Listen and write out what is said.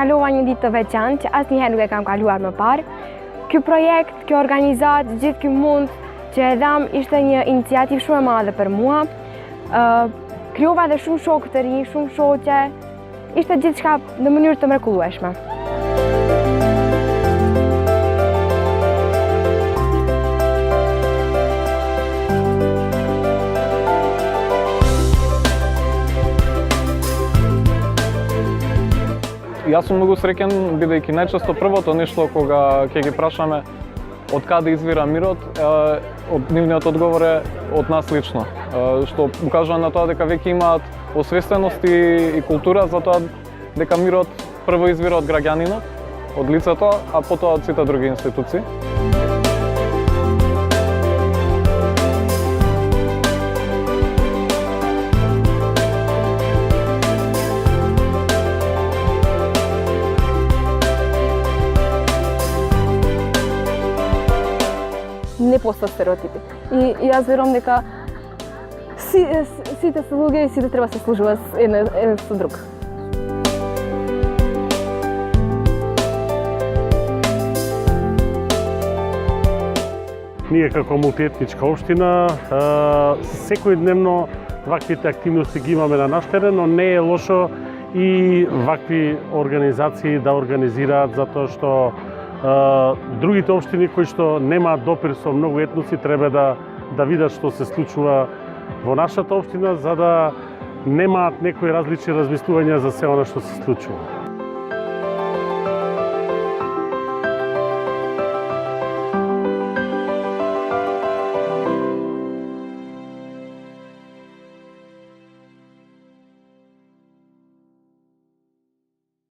kalova një ditë të veçantë që asnjëherë nuk e kam kaluar më parë. Ky projekt, kjo organizatë, gjithë ky mund që e dham ishte një iniciativë shumë e madhe për mua. Krijova edhe shumë shokë të rinj, shumë shoqe. Ishte gjithçka në mënyrë të mrekullueshme. Јас сум многу среќен бидејќи најчесто првото нешто кога ќе ги прашаме од каде извира мирот, од нивниот одговор е од нас лично, што укажува на тоа дека веќе имаат освестеност и култура за тоа дека мирот прво извира од граѓанинот, од лицето, а потоа од сите други институции. Не постојат стереотипи. И јас верувам дека сите се луѓе и сите треба се служуваат еден со друг. Ние како мултиетничка општина секојдневно ваквите активности ги имаме на наш терен, но не е лошо и вакви организации да организираат, затоа што другите општини кои што немаат допир со многу етноси треба да видат што се случува во нашата општина, за да немаат некои различни размислувања за се она што се случува.